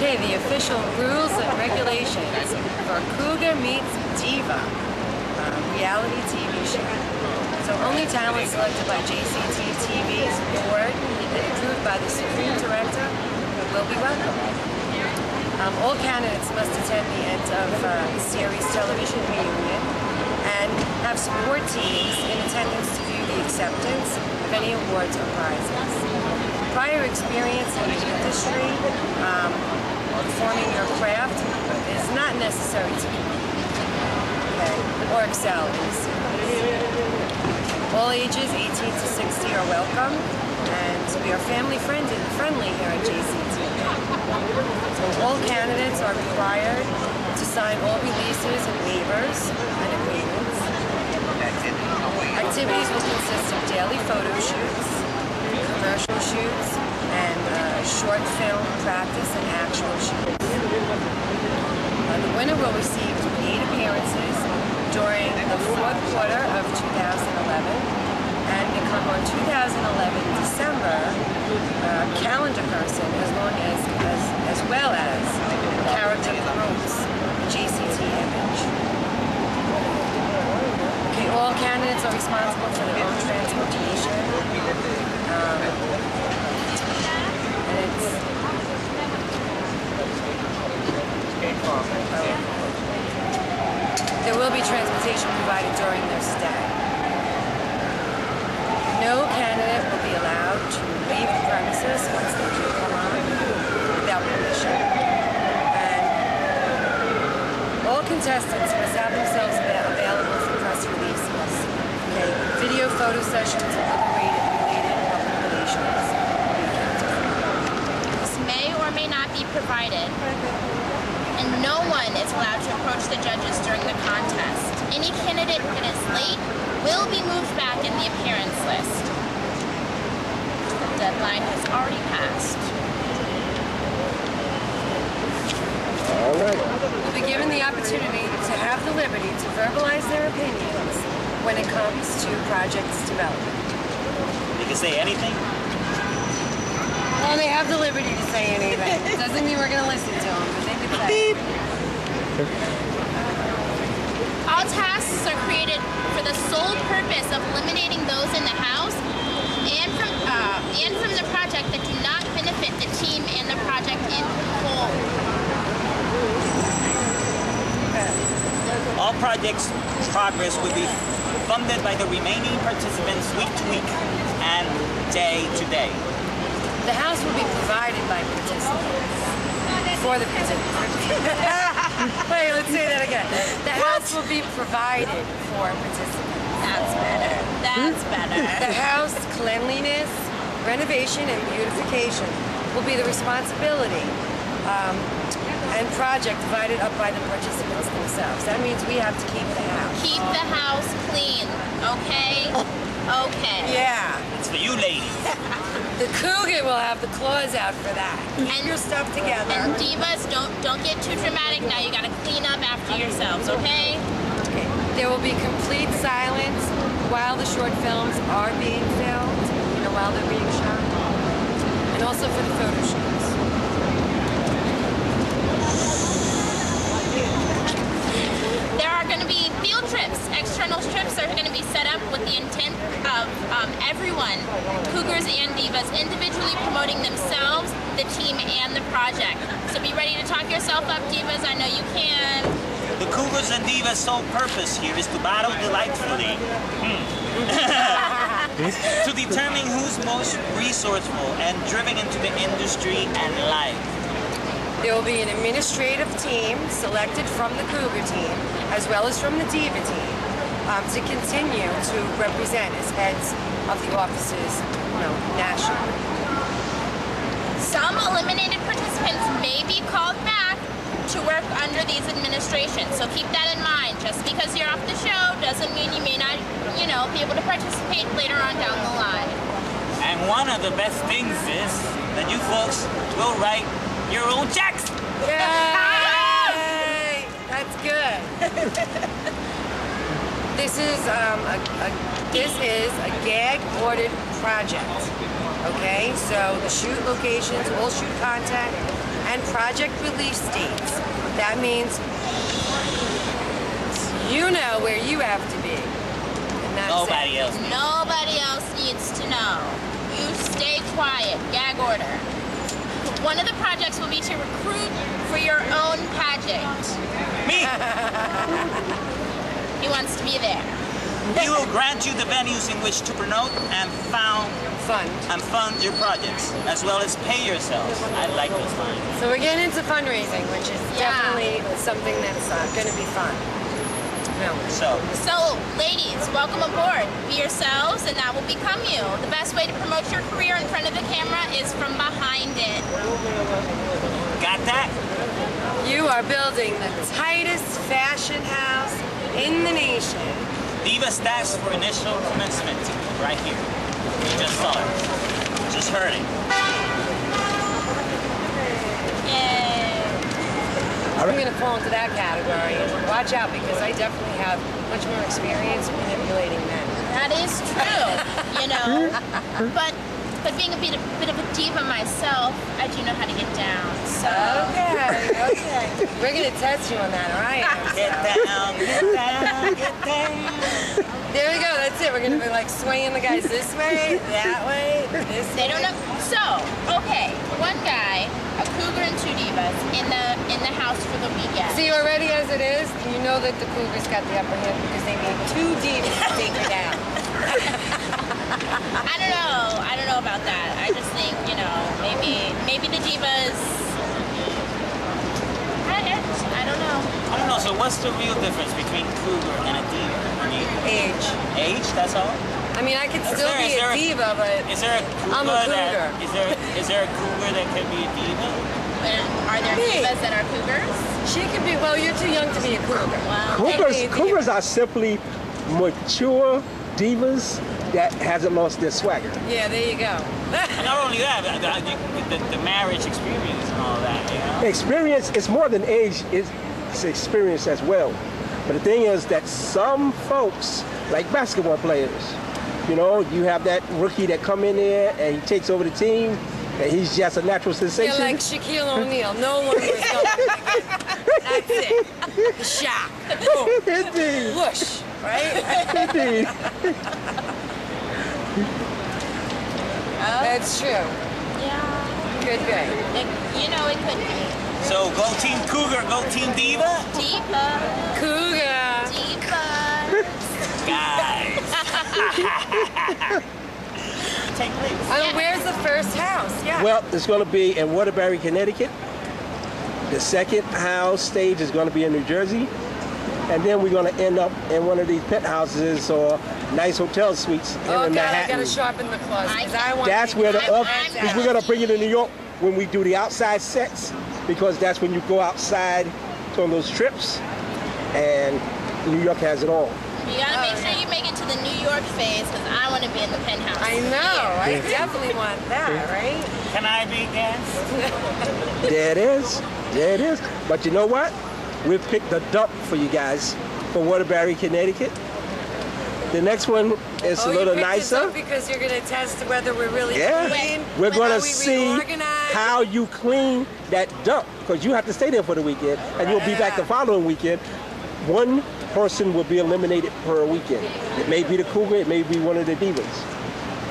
Okay, the official rules and regulations for Cougar Meets Diva, reality TV show. So only talent selected by JCT TV's board and approved by the Supreme Director will be welcome. All candidates must attend the end of the series television reunion and have support teams in attendance to view the acceptance of any awards or prizes. Prior experience in the industry performing your craft is not necessary to or excel in the series. All ages 18 to 60 are welcome, and we are family friendly here at JCT. So all candidates are required to sign all releases and waivers and agreements. Activities will consist of daily photo shoots, commercial shoots, and short film practice and actual shoots. The winner will receive 8 appearances during the 4th quarter of 2011 and become on 2011 December calendar person as well as character promotes JCT image. Okay, all candidates are responsible for their own transportation. There will be transportation provided during their stay. No candidate will be allowed to leave the premises once they do come on without permission. And all contestants must have themselves available for press releases. Okay, video photo sessions and other related public relations. This may or may not be provided. And no one is allowed to approach the judges during the contest. Any candidate that is late will be moved back in the appearance list. The deadline has already passed. All right. Will be given the opportunity to have the liberty to verbalize their opinions when it comes to project's development. They can say anything? Well, they have the liberty to say anything. Doesn't mean we're going to listen to them, but they can say. Beep. All tasks are created for the sole purpose of eliminating those in the house and from the project that do not benefit the team and the project in whole. All projects' progress will be funded by the remaining participants week to week and day to day. The house will be provided by participants. For the participants. Wait, let's say that again. The house will be provided for participants. That's better. That's better. The house cleanliness, renovation, and beautification will be the responsibility and project divided up by the participants themselves. That means we have to keep the house. Keep the house clean, okay? Okay. Yeah. It's for you ladies. The Cougar will have the claws out for that. Keep your stuff together. And divas, don't get too dramatic now. You gotta clean up after yourselves, okay? Okay. There will be complete silence while the short films are being filmed, while they're being shot, and also for the photo shoots. There are going to be field trips. External trips are going to be set up with the intent of everyone, Cougars and Divas, individually promoting themselves, the team, and the project. So be ready to talk yourself up, Divas. I know you can. The Cougars and Divas' sole purpose here is to battle delightfully. To determine who's most resourceful and driven into the industry and life. There will be an administrative team selected from the Cougar team, as well as from the Diva team, to continue to represent as heads of the offices, nationally. Some eliminated participants may be called back to work under these administrations, so keep that in mind. Just because you're off the show doesn't mean you may not, be able to participate later on down the line. And one of the best things is that you folks will write your own checks. Yay! That's good. This is a gag-ordered project. Okay, so the shoot locations, all shoot contact, and project release dates. That means you know where you have to be. And that's Nobody it. else. Nobody else needs to know. You stay quiet. Gag order. One of the projects will be to recruit for your own pageant. Me! He wants to be there. We will grant you the venues in which to promote and fund your projects, as well as pay yourselves. I like those lines. So we're getting into fundraising, which is definitely something that's going to be fun. No. So, ladies, welcome aboard. Be yourselves, and that will become you. The best way to promote your career in front of the camera is from behind it. Got that? You are building the tightest fashion house in the nation. Diva stands for initial commencement, right here. You just saw it. Just heard it. Yay. I'm going to fall into that category. Watch out, because I definitely have much more experience manipulating men. That is true, you know. But being a bit of a diva myself, I do know how to get down. So Okay. We're going to test you on that, all right? Get down, get down, get down. There we go. That's it. We're going to be like swaying the guys this way, that way, this way. they don't know. So, okay, one guy, a cougar and two divas in the house for the weekend. See, already as it is, you know that the Cougars got the upper hand because they need two divas to take you down. I don't know about that. I just think, you know, maybe the divas. I don't know. I don't know, so what's the real difference between cougar and a diva? I mean, Age. age, that's all? I mean, I could still be a diva, but Is there a cougar I'm a cougar. is there a cougar that could be a diva? Are there Me. divas that are cougars? she could be, well, you're too young to be a cougar. Wow. Cougars are simply mature divas that hasn't lost their swagger. Yeah, there you go. And not only that, the marriage experience and all that, you know? Experience is more than age, it's experience as well. But the thing is that some folks, like basketball players, you know, you have that rookie that come in there and he takes over the team and he's just a natural sensation. You're like Shaquille O'Neal. No one was going to That's it. The shot. Boom. Indeed. Whoosh. Right? Indeed. That's true. Yeah. Could be. You know, it could be. So go Team Cougar, go Team Diva? Diva. Cougar. Diva. Guys. Take place. Where's the first house? Yeah. Well, it's going to be in Waterbury, Connecticut. The second house stage is going to be in New Jersey. And then we're going to end up in one of these penthouses or nice hotel suites here Oh, in God, I Manhattan. got to sharpen the claws. 'Cause I want That's to where the I'm we're going to bring it to New York when we do the outside sets, because that's when you go outside on those trips, and New York has it all. You gotta make sure you make it to the New York phase, because I want to be in the penthouse. I know. I definitely want that, right? Can I be guest? There it is. There it is. But you know what? We've picked the dump for you guys for Waterbury, Connecticut. The next one is a little you picked this nicer. up because you're going to test whether we're really Yeah, clean. we're like, going are to we see reorganized? how you clean that dump, because you have to stay there for the weekend and you'll be back the following weekend. One person will be eliminated per weekend. It may be the cougar, it may be one of the divas,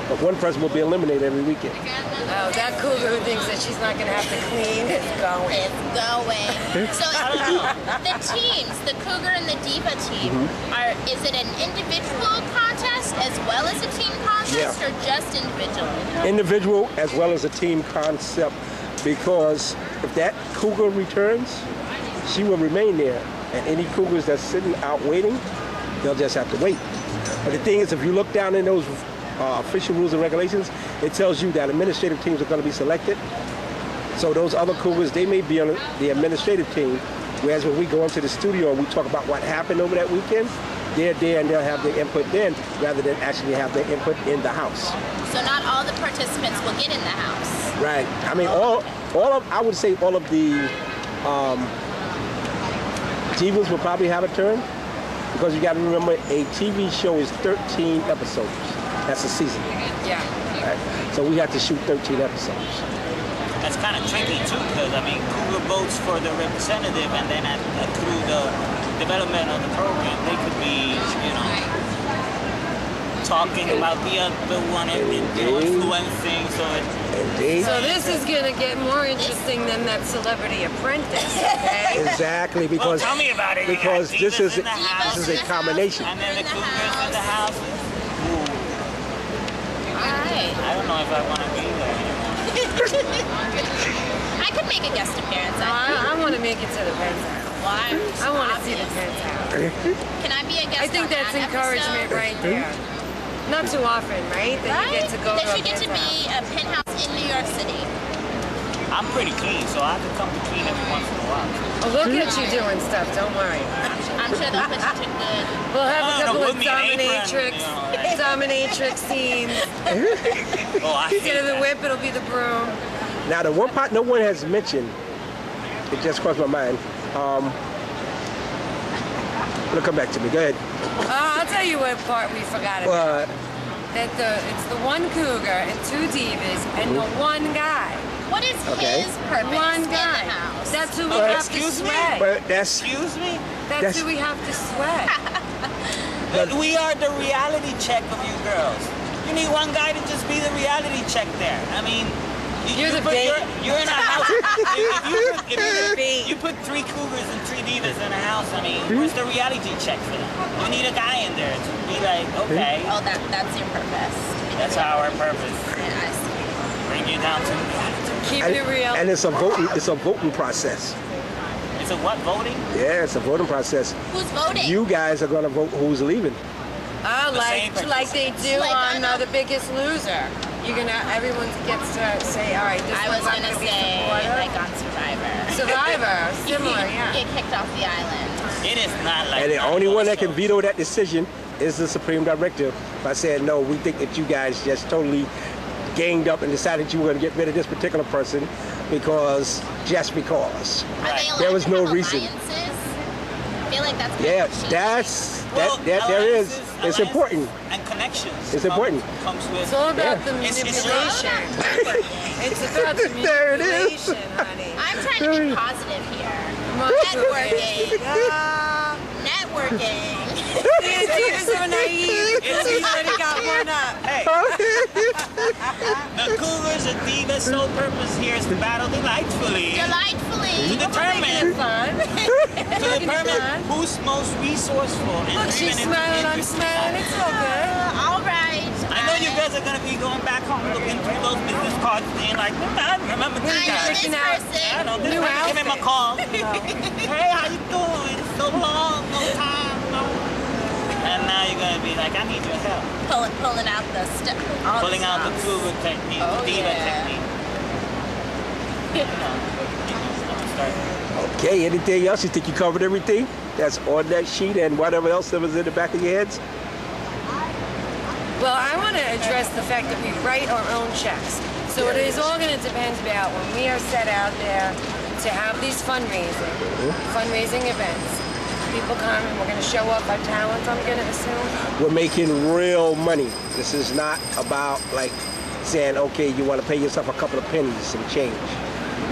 but one person will be eliminated every weekend. Oh, that cougar who thinks that she's not going to have to clean is going. It's going. So the teams, the cougar and the diva team, is it an individual contest as well as a team contest, Yeah. or just individual? Individual as well as a team concept, because if that cougar returns, she will remain there, and any cougars that's sitting out waiting, they'll just have to wait. But the thing is, if you look down in those official rules and regulations, it tells you that administrative teams are going to be selected. So those other cougars, they may be on the administrative team, whereas when we go into the studio and we talk about what happened over that weekend, they're there and they'll have their input then, rather than actually have their input in the house. So not all the participants will get in the house. Right. I mean, I would say all of the divas will probably have a turn, because you got to remember, a TV show is 13 episodes. That's a season. Yeah. Right? So we had to shoot 13 episodes. That's kind of tricky too, because I mean, Cougar votes for the representative, and then through the development of the program, they could be, talking about the other one and influencing. So this is gonna get more interesting than that Celebrity Apprentice. Okay? Exactly, because tell me about it. Because this is in the house, a combination. and then the Cougars in the house. Alright. I don't know if I want to be there anymore. I could make a guest appearance. I want to make it to the penthouse. Why? I want to see the penthouse. Can I be a guest? I think on that's that encouragement episode? right there. Not too often, right? That you get to go That to you get to be a penthouse in New York City. I'm pretty clean, so I could come to clean every once in a while. Oh, look at you doing stuff. Don't worry. I'm sure they'll put you to good. We'll have a couple of put me in an apron, dominatrix scenes. Oh, I hate Instead of the that. whip, it'll be the broom. Now, the one part no one has mentioned, it just crossed my mind. It'll come back to me. Go ahead. I'll tell you what part we forgot about. That it's the one cougar and two divas and the one guy. What is Okay. his purpose One in the guy. house? That's who we have to excuse me? sweat. But that's Excuse me? That's who we have to sweat. We are the reality check of you girls. You need one guy to just be the reality check there. I mean, You're the bait. You're in a house. bait. You put 3 cougars and 3 divas in a house, I mean, where's the reality check for them? You need a guy in there to be like, okay, Oh, that's your purpose. that's our purpose. Yeah, I see. Bring you down to reality. Keeping it real. and it's a voting process. It's a what, voting? Yeah, it's a voting process. Who's voting? You guys are gonna vote who's leaving. Like they do Like on The Biggest Loser. Everyone gets to say, all right, this I was one's I'm gonna be say, supportive. like on Survivor. Survivor, similar, yeah. Get kicked off the island. It is not like And the that. only one that can veto that decision is the Supreme Director by saying, no, we think that you guys just totally ganged up and decided you were going to get rid of this particular person just because. Are they allowed There was to no have reason. alliances? I feel like that's kind Yeah, of cheating. there is. It's important. And connections. It's important. Comes with. It's all about the It's- it's- manipulation. It's about the There it is. manipulation, honey. I'm trying to be positive here. Networking. Networking. The divas are naive. We already got one up. Hey, the Cougars and Divas' sole purpose here is to battle delightfully. Delightfully. To determine, Fun. to determine who's most resourceful and Look, she's driven into smiling, I'm interesting smiling. lives. It's all good. All right. I know you guys are gonna be going back home looking through those business cards being like, I remember this I know guy. this Picking out person. I know this New guy. Give him a outfit. call. Hey, how you doing? It's so long, no time, no. And now you're gonna be like, I need your help. Pulling out the stuff. Pulling out the Cougar technique, Oh, the Diva yeah. technique. Start. Okay, anything else? You think you covered everything that's on that sheet and whatever else that was in the back of your heads? Well, I want to address the fact that we write our own checks. So it is all going to depend about when we are set out there to have these fundraising events. People come and we're going to show off our talent, I'm going to assume. We're making real money. This is not about like saying, okay, you want to pay yourself a couple of pennies, some change.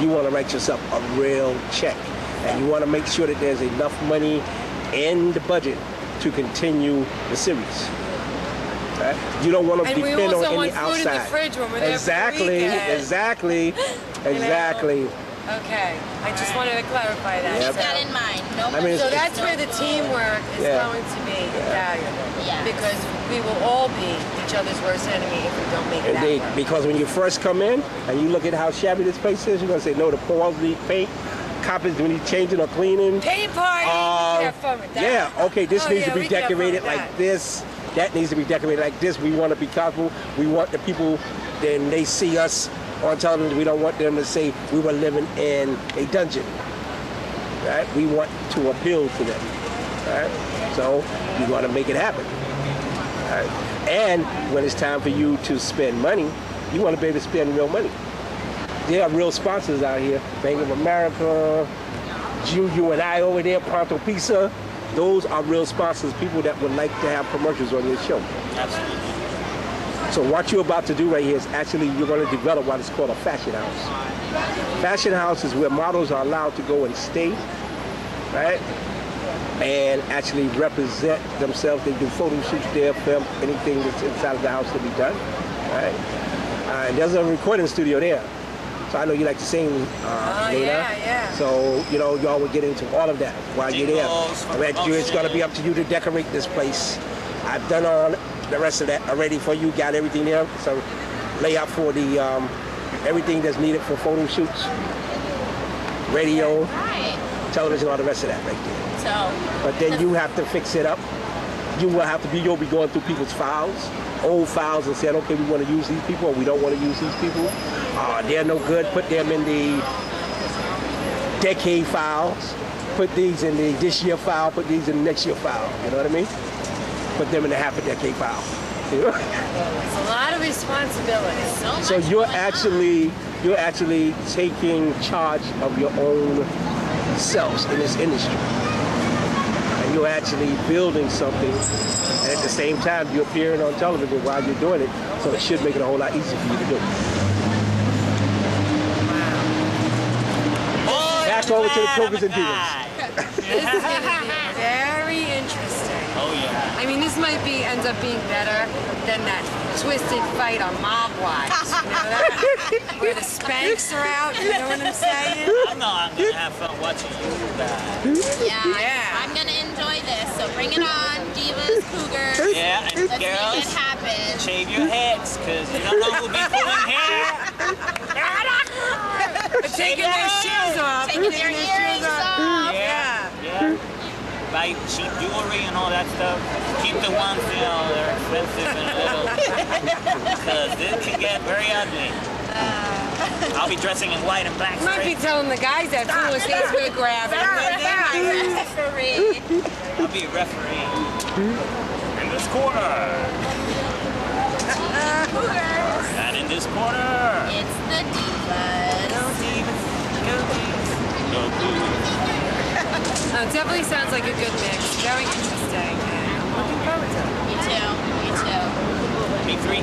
You want to write yourself a real check. And you want to make sure that there's enough money in the budget to continue the series. Right? You don't want to And we depend on also any want food in the outside. fridge when we're there for the weekend. Exactly. Okay, I just wanted to clarify that. Yep. Keep that in mind. No I mean, So it's- that's where the teamwork is Yeah. going to be valuable. Yeah. Because we will all be each other's worst enemy if we don't make it Indeed, that work. because when you first come in and you look at how shabby this place is, you're going to say, no, the walls need paint, carpets do need changing or cleaning. Paint party! We can have fun with that. Yeah, okay, this Oh, needs yeah, to we be can have fun decorated with like that. this. That needs to be decorated like this. We want to be comfortable. We want the people, then they see us on television. We don't want them to say we were living in a dungeon. Right? We want to appeal to them. Right? So you want to make it happen. Right? And when it's time for you to spend money, you want to be able to spend real money. There are real sponsors out here. Bank of America, Junior and I over there, Pronto Pizza. Those are real sponsors, people that would like to have commercials on your show. Absolutely. So what you're about to do right here is actually you're going to develop what is called a fashion house. Fashion house is where models are allowed to go and stay, right? And actually represent themselves. They do photo shoots there, film anything that's inside of the house to be done, right? And there's a recording studio there. So I know you like to sing, Nina. Yeah. So, you know, y'all will get into all of that while you're there. It's going to be up to you to decorate this place. I've done all the rest of that already for you, got everything there. So layout for the, everything that's needed for photo shoots, radio, television, all the rest of that right there. But then you have to fix it up. You'll be going through people's files, old files, and saying, okay, we want to use these people or we don't want to use these people. They're no good, put them in the decade files, put these in the this year file, put these in the next year file, you know what I mean? Put them in the half a decade file. You know? It's a lot of responsibility. So you're actually taking charge of your own selves in this industry. And you're actually building something, and at the same time you're appearing on television while you're doing it, so it should make it a whole lot easier for you to do. Back over to the Cougars and Divas. This is going to be very interesting. Oh yeah. I mean, this might end up being better than that twisted fight on Mob Wives. You know that? Where the Spanks are out, you know what I'm saying? I know I'm gonna have fun watching you guys. Yeah. I'm gonna enjoy this. So bring it on, Divas, Cougars. Yeah, and Let's girls, make it happen. shave your heads, cause you don't know who'll be pulling hair. Taking their shoes off. Taking their earrings off. Yeah. Buy cheap jewelry and all that stuff. Keep the ones, you know, they're expensive and little. Because it can get very ugly. I'll be dressing in white and black. You might be telling the guys that too as things we're grabbing. I'll be a referee. In this corner. And in this corner. It's the Divas. Go Divas. Go Divas. Go Divas. It definitely sounds like a good mix. Very interesting. And I'm looking forward to it. You too. Me three.